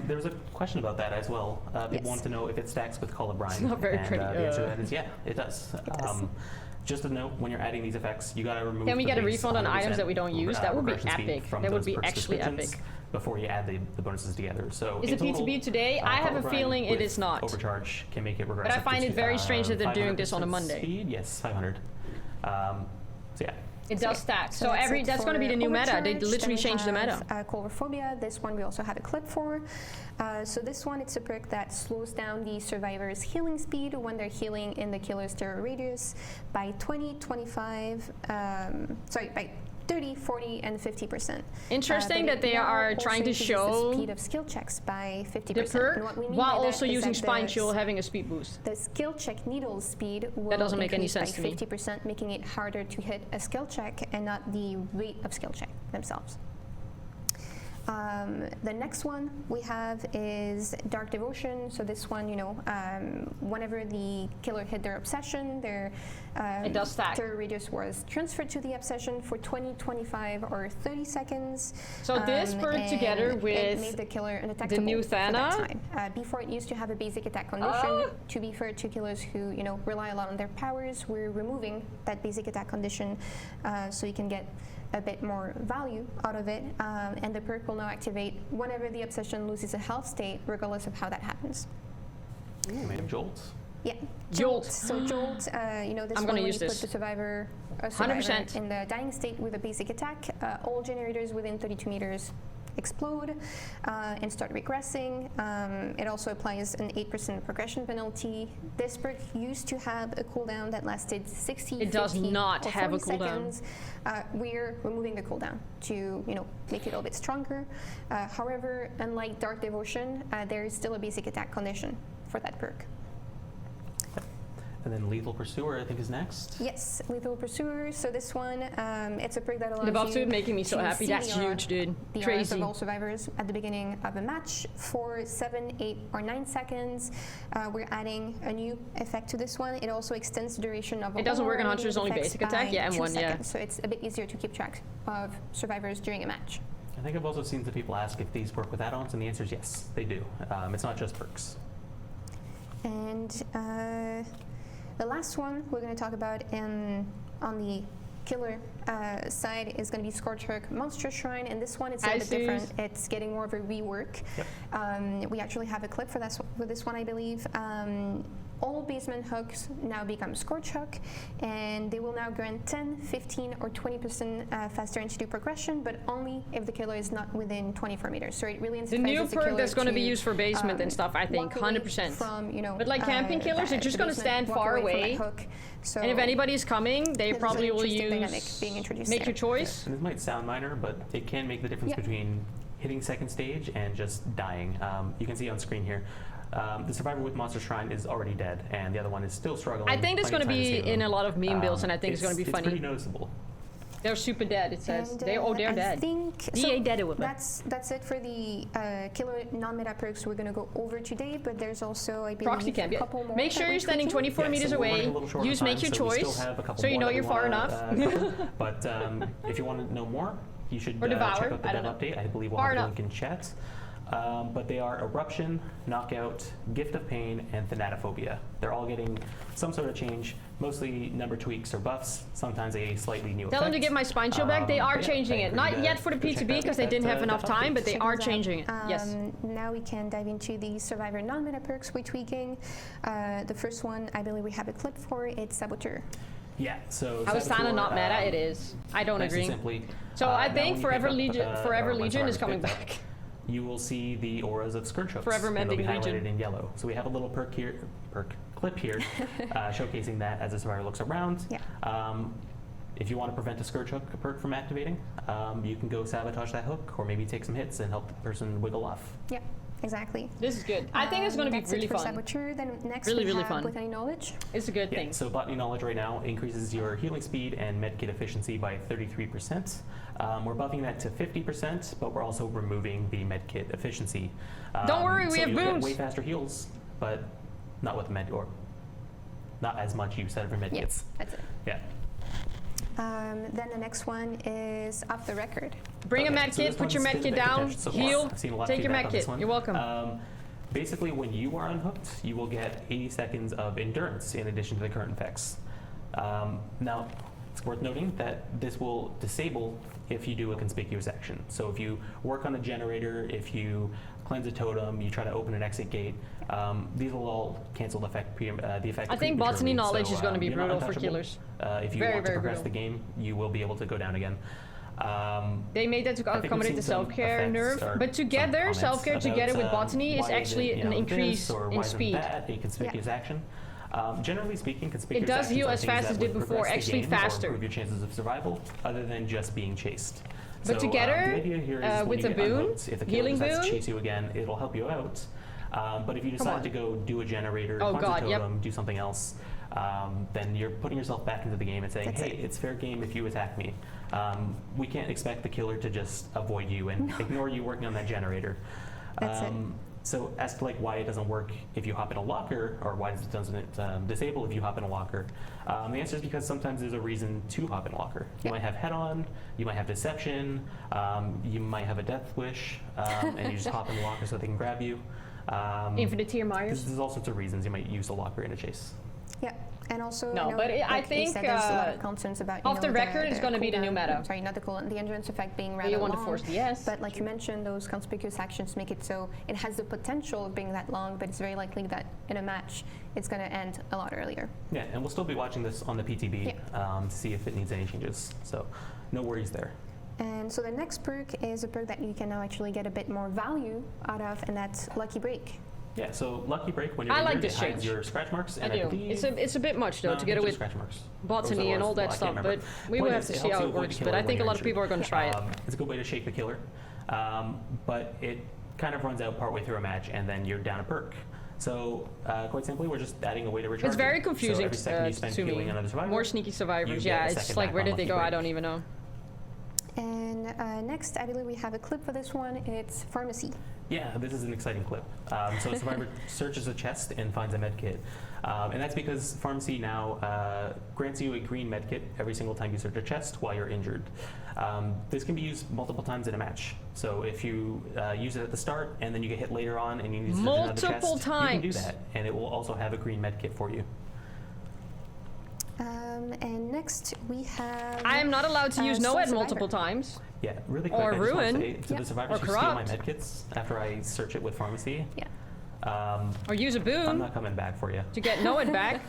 There was a question about that as well. People Yes. want to know if it stacks with Call of Brine. It's not very and, pretty. The answer to that is yeah, it does. does. Just a note, when you're adding these effects, you gotta remove Can we the get a base refund on 100% items that we don't use? That would be regression speed epic. from That would those be perks actually descriptions epic. before you add the bonuses together. So Is in it total, PTB today? I have Call a of Brine feeling it with is not. Overcharge can make it regress. But I up to find it very strange that they're doing this on a 500% Monday. Speed? Yes, 500. So yeah. It does stack. So that's it that's going to be for the new meta. They Overcharge. literally Then we changed the meta. have, Chlorophobia. This one we also have a clip for. So this one, it's a perk that slows down the survivor's healing speed when they're healing in the killer's terror radius by 30% 30, 40, and 50%. Interesting But that they it now are also trying to increases show the speed of skill checks by 50%. the perk And what we mean while by that also is using that Spine Chill having a speed boost. the skill check needle speed will doesn't make any increase sense by to me. 50%, making it harder to hit a skill check and not the rate of skill check themselves. The next one we have is Dark Devotion. So this one, whenever the killer hit their obsession, their It does stack. terror radius was transferred to the obsession for 20, 25, or 30 seconds. So this perk and together it with made the killer undetectable new for that Thana? time. Before it used to have a basic attack condition. Oh. To be fair to killers who rely a lot on their powers, we're removing that basic attack condition so you can get a bit more value out of it, and the perk will now activate whenever the obsession loses a health state, regardless of how that happens. Made of Jolt. Yeah, Jolt. So Jolt, this I'm one gonna when use you put this. the survivor 100%. in the dying state with a basic attack, all generators within 32 meters explode and start regressing. It also applies an 8% progression penalty. This perk used to have a cooldown that lasted 60, It does 50, not or have a 40 cooldown. seconds. We're removing the cooldown to make it a little bit stronger. However, unlike Dark Devotion, there is still a basic attack condition for that perk. And then Lethal Pursuer, I think, is next. Yes, Lethal Pursuer. So this one, it's a perk that allows The buff you suit making me so to happy. see That's the aura- huge, dude. the auras Crazy. of all survivors at the beginning of a match for 7, 8, or 9 seconds. We're adding a new effect to this one. It also extends the duration of. It doesn't work on all Hunter's only effects basic attack? by Yeah, 2 M1, yeah. seconds. So it's a bit easier to keep track of survivors during a match. I think I've also seen some people ask if these work with add-ons, and the answer is yes, they do. It's not just perks. And the last one we're going to talk about on the killer side is going to be Scorchhook Monster Shrine, and this one is a little bit different. It's getting more of a rework. Yep. We actually have a clip for this one, I believe. All basement hooks now become Scorch Hook, and they will now grant 10, 15, or 20% faster into progression, but only if the killer is not within 24 meters. So it really incentivizes The new killer perk that's going to be to, used for basement and stuff, I think, walk away 100%. From, But like camping killers, they're just going to stand far away. So And if anybody's coming, they there's probably an will interesting dynamic use. being introduced Make there. your choice. And this might sound minor, but it can make the difference Yeah. between hitting second stage and just dying. You can see on screen here. The survivor with Monster Shrine is already dead, and the other one is still struggling. I think it's going to Plenty of time be to save in them. a lot of meme builds, and I think it's going to be It's funny. pretty noticeable. They're super dead, it says. And, They're I dead. think EA dead with them. that's it for the killer non-meta perks we're going to go over today, but there's also, I believe, Proxy camp, a yeah. couple more Make that sure we're you're standing tweaking. 24 meters so we're running away. a little short on Use time, make your so we still choice. have a couple So you more know that you're we far wanna, enough. cover. But if you want to know more, you should Or check devour, out the I don't dev know. update. I believe we'll Far have the enough. link in chat. But they are Eruption, Knockout, Gift of Pain, and Thanatophobia. They're all getting some sort of change, mostly number tweaks or buffs, sometimes a slightly new Tell them to effect. get my spine shield back. They are But yeah, changing I it. encourage Not you yet to for the go check P2B that- because they that, didn't have enough that time, update. but they Check are those out. changing it. Yes. Now we can dive into the survivor non-meta perks we're tweaking. The first one, I believe we have a clip for. It's Saboteur. Yeah, so How is Thana Saboteur, not meta? It is. I don't nice and agree. simply, So I now think when you Forever pick up, Legion, Forever or when Legion is Survivor's coming picked up, back. you will see the auras of Scourge Hooks. Forever and they'll be Mending highlighted Legion. in yellow. So we have a little clip here showcasing that as the survivor looks around. Yeah. If you want to prevent a Scourge Hook perk from activating, you can go sabotage that hook or maybe take some hits and help the person wiggle off. Yeah, exactly. This is good. I think it's going to be That's really it for fun. Saboteur. Then next Really, we really have fun. Botany Knowledge. It's a good Yeah, thing. so Botany Knowledge right now increases your healing speed and medkit efficiency by 33%. We're buffing that to 50%, but we're also removing the medkit efficiency. Don't worry, we so have you'll get booms. way faster heals, but not with the med or not as much use out of your medkits. Yes, that's it. Yeah. Then the next one is Off the Record. Bring a Okay, med so kit, this put your one's med been kit a bit down, contentious so far. heal, I've seen a lot of take your feedback med on this kit. one. You're welcome. Basically, when you are unhooked, you will get 80 seconds of endurance in addition to the current effects. Now, it's worth noting that this will disable if you do a conspicuous action. So if you work on a generator, if you cleanse a totem, you try to open an exit gate, these will all cancel the effect. The effect I think prematurely. Botany Knowledge So, is going to be you're not brutal for untouchable. killers. If you Very, want to very progress brutal. the game, you will be able to go down again. They made that to I think we've accommodate seen the some self-care effects nerf, or but some together, comments self-care about, together with Botany is why actually isn't, an this increase or in why isn't speed. that a conspicuous action. Generally speaking, conspicuous It does actions heal are as things fast that as it did would before, progress the actually game or faster. improve your chances of survival, other than just being chased. But So, together, the idea here is when with you a get boon, unhooked, if the killer healing decides to boon. chase you again, it'll help you out. But if you on. decide to go do a generator, Oh cleanse God, a yep. totem, do something else, then you're putting yourself back into the game and saying, That's hey, it. it's fair game if you attack me. We can't expect the killer to just avoid you and ignore you working on that generator. That's it. So as to like why it doesn't work if you hop in a locker, or why it doesn't disable if you hop in a locker, the answer is because sometimes there's a reason to hop in a locker. You Yeah. might have head on, you might have deception, you might have a death wish, and you just hop in the locker so they can grab you. Infinite Tier Myers. There's all sorts of reasons you might use the locker in a chase. Yeah, and also No, you know, but I like you think, said, there's a lot of concerns about off the record, it's gonna be the new cooldown- meta. Sorry, not the cooldown, the endurance effect being Do rather you want to long. force the yes? But like you mentioned, those conspicuous actions make it so it has the potential of being that long, but it's very likely that in a match it's going to end a lot earlier. Yeah, and we'll still be watching this on the PTB to see if it needs any changes. So no worries there. And so the next perk is a perk that you can now actually get a bit more value out of, and that's Lucky Break. Yeah, so Lucky Break, when you're I like injured, this it hides change. your scratch marks. I And do. believe- It's a bit much though No, to get it's away just scratch marks. botany and all that stuff, but we will have to see how it works. But I think a lot of people are going to try it. It's a good way to shake the killer, but it kind of runs out partway through a match, and then you're down a perk. So quite simply, we're just adding a way to recharge. It's very it. confusing So every second you spend to healing me. another survivor, More sneaky you survivors. get Yeah, a it's second like back where on did they Lucky go? I Break. don't even know. And next, I believe we have a clip for this one. It's Pharmacy. Yeah, this is an exciting clip. So a survivor searches a chest and finds a med kit. And that's because Pharmacy now grants you a green med kit every single time you search a chest while you're injured. This can be used multiple times in a match. So if you use it at the start and then you get hit later on and you need to search another Multiple chest, you can do times. that. And it will also have a green med kit for you. And next we have. I am not allowed to use Soul NOED Survivor. multiple times. Yeah, really quick. Or I just want ruin. to say to Yep. the survivors Or who steal my corrupt. med kits after I search it with Pharmacy, Yeah. Or use a I'm boon not coming back for you. to get NOED back.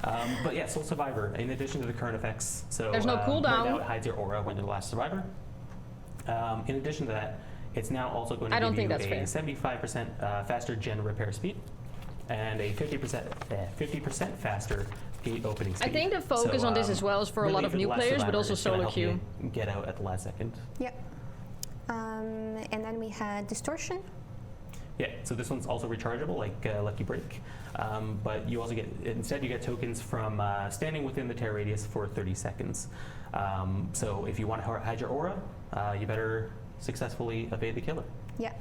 But yeah, Soul Survivor, in addition to the current effects, so There's no right cooldown. now it hides your aura when you're the last survivor. In addition to that, it's now also going to I don't give think you that's a 75% faster gen repair speed and a 50% faster gate opening speed. I think the focus on this as well is for a really lot of for the new last players, but survivor, also it's gonna solo help queue. you get out at the last second. Yeah. And then we had Distortion. Yeah, so this one's also rechargeable, like Lucky Break, but you also get, instead you get tokens from standing within the tear radius for 30 seconds. So if you want to hide your aura, you better successfully evade the killer. Yeah.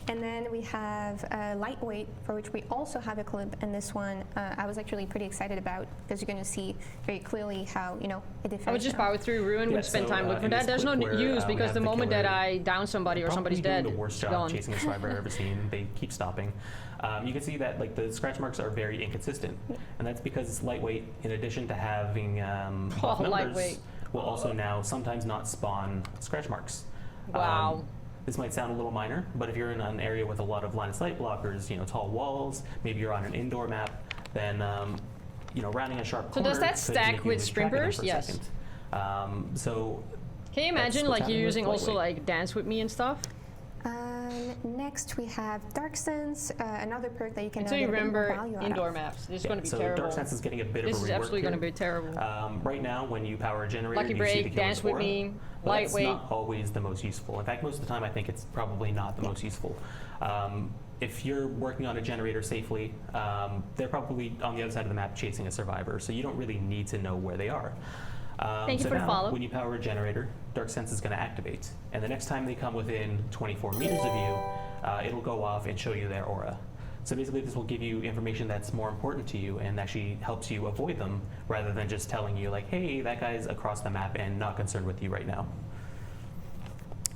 And then we have Lightweight, for which we also have a clip. And this one I was actually pretty excited about because you're going to see very clearly how, you know, it differs. I would just power through Ruin, Yeah, would spend so, time looking for in that. this There's no clip where, use we because have the the moment that killer I down somebody or somebody's Probably dead, doing the worst it's job gone. chasing a survivor I've ever seen. They keep stopping. You can see that like the scratch marks are very inconsistent, and that's because Lightweight, in addition to having buff numbers, Lightweight. will also now sometimes not spawn scratch marks. Wow. This might sound a little minor, but if you're in an area with a lot of line of sight blockers, you know, tall walls, maybe you're on an indoor map, then rounding a sharp So corner does that could stack make you with lose track of them Sprimpers? for a Yes. second. So Can you That's imagine what's like you happening with using also Lightweight. like Dance With Me and stuff? Next we have Dark Sense, another perk that you can Until now you get a bit more remember value out indoor of. maps. This is yeah, going to be so terrible. Dark Sense is getting a bit This of a is rework absolutely going to here. be terrible. Right now, when you power a generator, Lucky you see Break, the killer's Dance With aura. Me, Well, that's Lightweight. not always the most useful. In fact, most of the time, I think it's probably not the most useful. If you're working on a generator safely, they're probably on the other side of the map chasing a survivor, so you don't really need to know where they are. Thank you so for the now, follow. when you power a generator, Dark Sense is going to activate, and the next time they come within 24 meters of you, it'll go off and show you their aura. So basically, this will give you information that's more important to you and actually helps you avoid them, rather than just telling you like, hey, that guy's across the map and not concerned with you right now.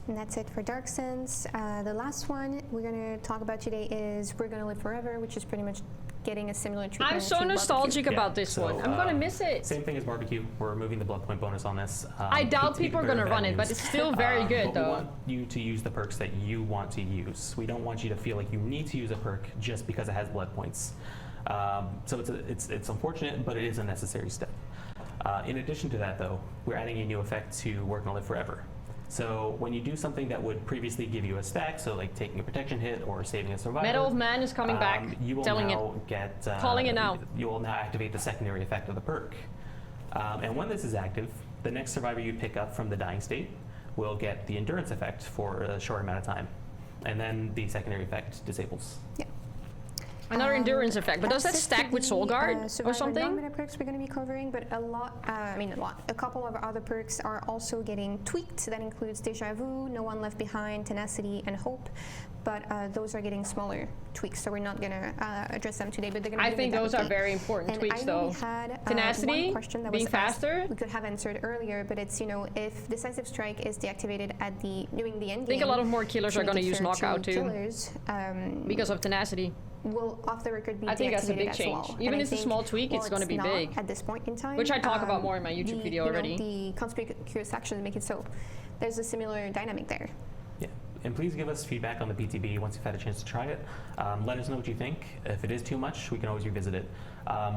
And that's it for Dark Sense. The last one we're going to talk about today is We're Gonna Live Forever, which is pretty much getting a similar treatment. I'm so to nostalgic Yeah, about this so, one. I'm going to miss it. Same thing as barbecue. We're removing the blood point bonus on this. I hate doubt to be people are the bearer going to of bad run it, but news. it's still very good but though. We want you to use the perks that you want to use. We don't want you to feel like you need to use a perk just because it has blood points. So it's unfortunate, but it is a necessary step. In addition to that, though, we're adding a new effect to We're Gonna Live Forever. So when you do something that would previously give you a stack, so like taking a protection hit or saving a survivor, Medal of Man is coming back. You will Telling now it. get Calling it now. You will now activate the secondary effect of the perk, and when this is active, the next survivor you pick up from the dying state will get the endurance effect for a short amount of time, and then the secondary effect disables. Yeah. Another endurance effect, but does that That's it stack for with the, Soul Guard or Survivor something? non-meta perks we're going to be covering, but a couple of other perks are also getting tweaked. That includes Deja Vu, No One Left Behind, Tenacity, and Hope. But those are getting smaller tweaks, so we're not going to address them today. But they're going to. I think those are very important and tweaks, I know though. we had Tenacity, one question that being was asked faster. we could have answered earlier, but it's if Decisive Strike is deactivated at during the end I think a lot of more killers are going to use knockout too, killers, because of tenacity. will off the record be I think that's a deactivated big as change. well. Even And I if it's a think, small tweak, it's going to be not big. at this point in time. Which I talk about more in my YouTube video already. The conspicuous actions make it so. There's a similar dynamic there. Yeah, and please give us feedback on the PTB once you've had a chance to try it. Let us know what you think. If it is too much, we can always revisit it.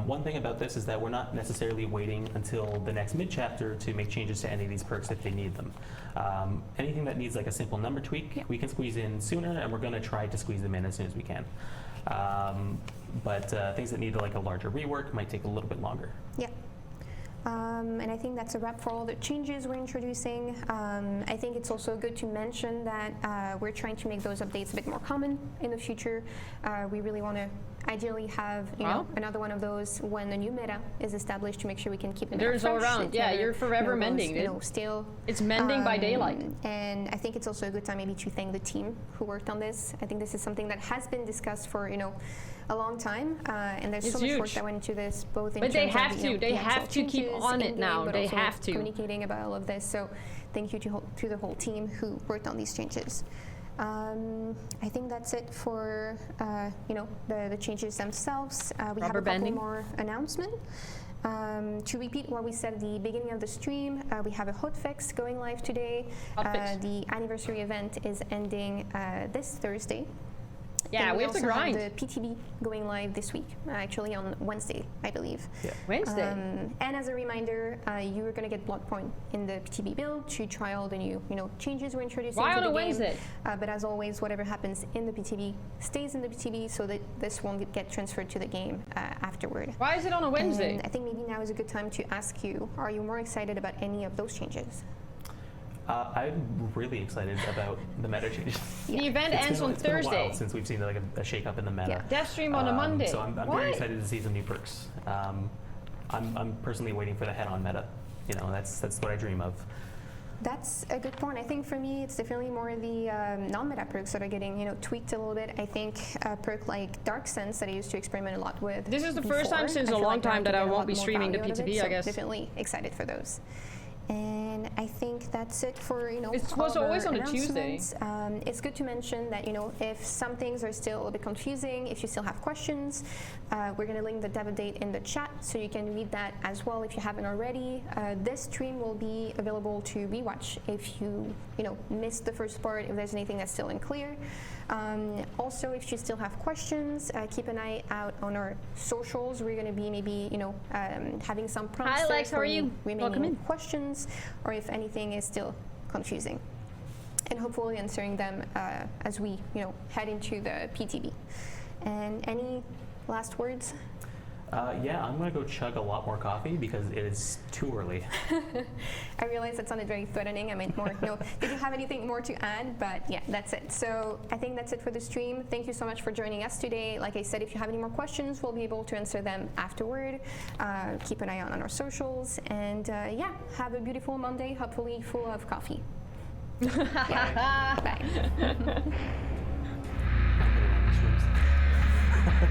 One thing about this is that we're not necessarily waiting until the next mid-chapter to make changes to any of these perks if they need them. Anything that needs like a simple number tweak, we can squeeze in sooner, and we're going to try to squeeze them in as soon as we can. But things that need like a larger rework might take a little bit longer. Yeah. And I think that's a wrap for all the changes we're introducing. I think it's also good to mention that we're trying to make those updates a bit more common in the future. We really want to ideally have another one of those when the new meta is established to make sure we can keep the meta There's all fresh. around. It Yeah, never, you're forever goes, mending it. Still. It's mending by daylight. And I think it's also a good time maybe to thank the team who worked on this. I think this is something that has been discussed for a long time, and there's It's so much work huge. that went into this, both in But they terms of have the, to. They the have actual to keep changes on it in-game, now. but They also have to. communicating about all of this. So thank you to the whole team who worked on these changes. I think that's it for the changes themselves. We have Rubber a couple banding. more announcements. To repeat what we said at the beginning of the stream, we have a hotfix going live today. Hotfix. The anniversary event is ending this Thursday. Yeah, And we have to also grind. the PTB going live this week, actually on Wednesday, I believe. Yeah. Wednesday. And as a reminder, you are going to get blood point in the PTB build to try all the new, changes we're introducing Why to on the a game. Wednesday? But as always, whatever happens in the PTB stays in the PTB, so that this won't get transferred to the game afterward. Why is it on a Wednesday? And I think maybe now is a good time to ask you: are you more excited about any of those changes? I'm really excited about the meta changes. The event ends on It's been a Thursday. while since we've seen like a shake-up in the meta. Yeah. Death stream on a Monday. So I'm Why? very excited to see some new perks. I'm personally waiting for the head-on meta. That's what I dream of. That's a good point. I think for me, it's definitely more the non-meta perks that are getting, tweaked a little bit. I think a perk like Dark Sense that I used to experiment a lot with. This is the first before, time since I a feel long like now time that can I get a won't lot be more streaming the value out of PTB, it, I so guess. Definitely excited for those. And I think that's it for It all was of always our on a Tuesday. announcements. It's good to mention that if some things are still a bit confusing, if you still have questions, we're going to link the dev update in the chat so you can read that as well if you haven't already. This stream will be available to rewatch if you missed the first part, if there's anything that's still unclear. Also, if you still have questions, keep an eye out on our socials. We're going to be maybe having some prompts Hi, there Lex, how for are you? remaining Welcome in. questions, or if anything is still confusing, and hopefully answering them as we head into the PTB. And any last words? Yeah, I'm gonna go chug a lot more coffee because it is too early. I realize that sounded very threatening. I meant more. No, did you have anything more to add? But yeah, that's it. So I think that's it for the stream. Thank you so much for joining us today. Like I said, if you have any more questions, we'll be able to answer them afterward. Keep an eye on our socials, and yeah, have a beautiful Monday. Hopefully, full of coffee. Yeah. Bye. Mushrooms.